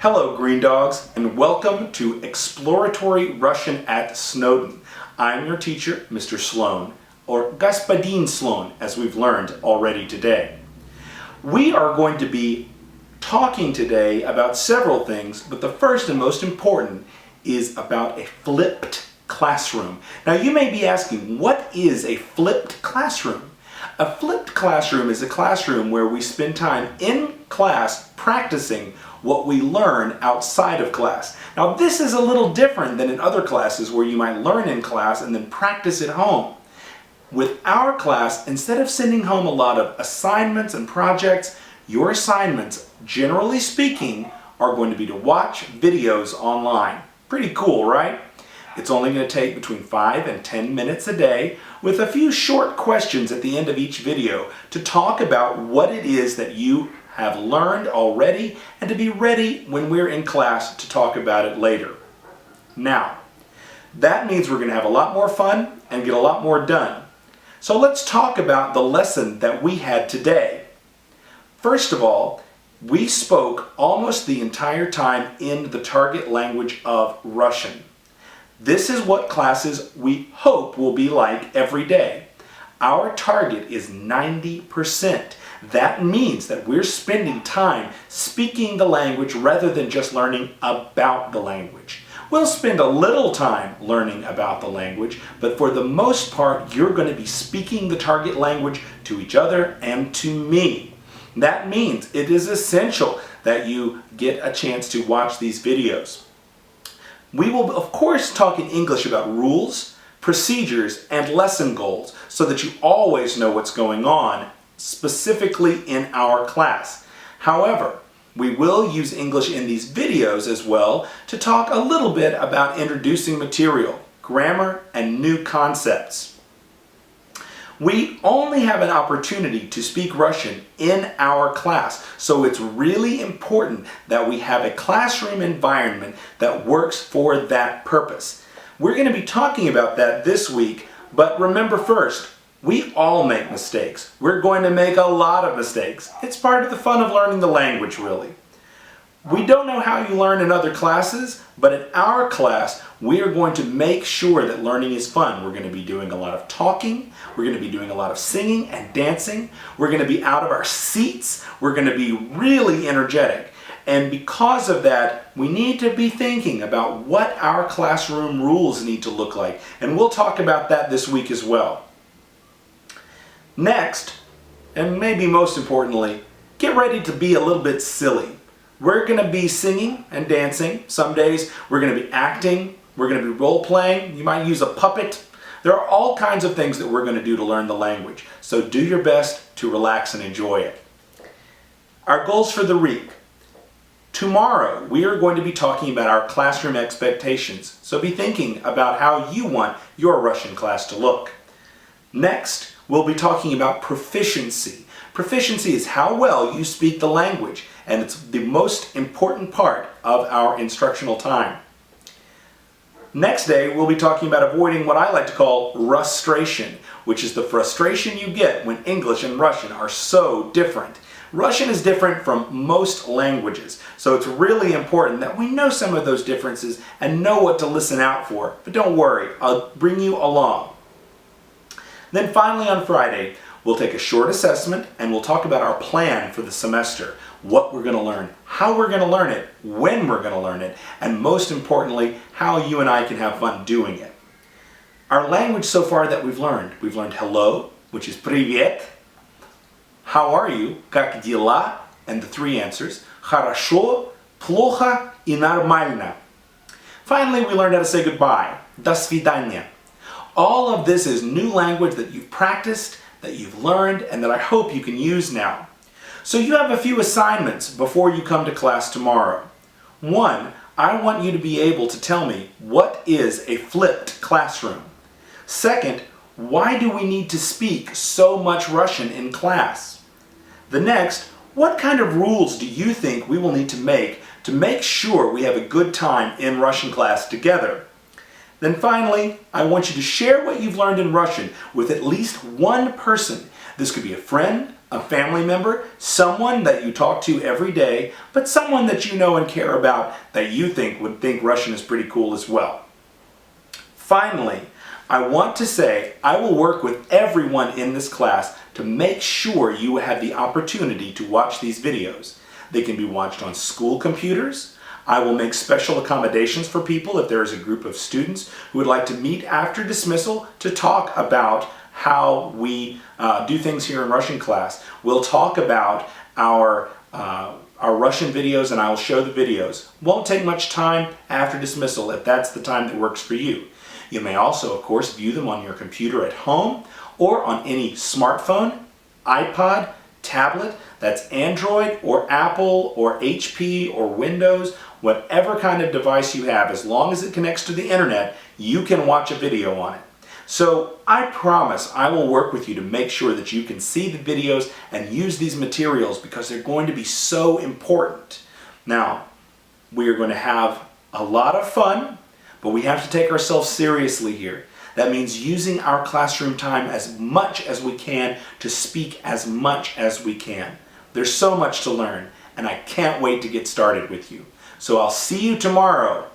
Hello, Green Dogs, and welcome to Exploratory Russian at Snowden. I'm your teacher, Mr. Sloan, or Господин Sloan, as we've learned already today. We are going to be talking today about several things, but the first and most important is about a flipped classroom. Now, you may be asking, what is a flipped classroom? A flipped classroom is a classroom where we spend time in class practicing what we learn outside of class. Now, this is a little different than in other classes where you might learn in class and then practice at home. With our class, instead of sending home a lot of assignments and projects, your assignments, generally speaking, are going to be to watch videos online. Pretty cool, right? It's only going to take between 5 and 10 minutes a day with a few short questions at the end of each video to talk about what it is that you have learned already and to be ready when we're in class to talk about it later. Now, that means we're going to have a lot more fun and get a lot more done. So let's talk about the lesson that we had today. First of all, we spoke almost the entire time in the target language of Russian. This is what classes we hope will be like every day. Our target is 90%. That means that we're spending time speaking the language rather than just learning about the language. We'll spend a little time learning about the language, but for the most part, you're going to be speaking the target language to each other and to me. That means it is essential that you get a chance to watch these videos. We will, of course, talk in English about rules, procedures, and lesson goals so that you always know what's going on, specifically in our class. However, we will use English in these videos as well to talk a little bit about introducing material, grammar, and new concepts. We only have an opportunity to speak Russian in our class, so it's really important that we have a classroom environment that works for that purpose. We're going to be talking about that this week, but remember first, we all make mistakes. We're going to make a lot of mistakes. It's part of the fun of learning the language, really. We don't know how you learn in other classes, but in our class, we are going to make sure that learning is fun. We're going to be doing a lot of talking. We're going to be doing a lot of singing and dancing. We're going to be out of our seats. We're going to be really energetic. And because of that, we need to be thinking about what our classroom rules need to look like. And we'll talk about that this week as well. Next, and maybe most importantly, get ready to be a little bit silly. We're going to be singing and dancing. Some days we're going to be acting. We're going to be role-playing. You might use a puppet. There are all kinds of things that we're going to do to learn the language. So do your best to relax and enjoy it. Our goals for the week. Tomorrow we are going to be talking about our classroom expectations. So be thinking about how you want your Russian class to look. Next, we'll be talking about proficiency. Proficiency is how well you speak the language, and it's the most important part of our instructional time. Next day, we'll be talking about avoiding what I like to call frustration, which is the frustration you get when English and Russian are so different. Russian is different from most languages, so it's really important that we know some of those differences and know what to listen out for. But don't worry, I'll bring you along. Then finally on Friday, we'll take a short assessment and we'll talk about our plan for the semester. What we're going to learn, how we're going to learn it, when we're going to learn it, and most importantly, how you and I can have fun doing it. Our language so far that we've learned hello, which is привет, how are you, как дела, and the three answers, хорошо, плохо и нормально. Finally, we learned how to say goodbye, до свидания. All of this is new language that you've practiced, that you've learned, and that I hope you can use now. So you have a few assignments before you come to class tomorrow. One, I want you to be able to tell me what is a flipped classroom. Second, why do we need to speak so much Russian in class? The next, what kind of rules do you think we will need to make sure we have a good time in Russian class together? Then finally, I want you to share what you've learned in Russian with at least one person. This could be a friend, a family member, someone that you talk to every day, but someone that you know and care about that you think would think Russian is pretty cool as well. Finally, I want to say I will work with everyone in this class to make sure you have the opportunity to watch these videos. They can be watched on school computers. I will make special accommodations for people if there is a group of students who would like to meet after dismissal to talk about how we do things here in Russian class. We'll talk about our Russian videos, and I will show the videos. Won't take much time after dismissal if that's the time that works for you. You may also, of course, view them on your computer at home or on any smartphone, iPod, tablet, that's Android or Apple or HP or Windows, whatever kind of device you have. As long as it connects to the internet, you can watch a video on it. So I promise I will work with you to make sure that you can see the videos and use these materials because they're going to be so important. Now, we are going to have a lot of fun, but we have to take ourselves seriously here. That means using our classroom time as much as we can to speak as much as we can. There's so much to learn, and I can't wait to get started with you. So I'll see you tomorrow.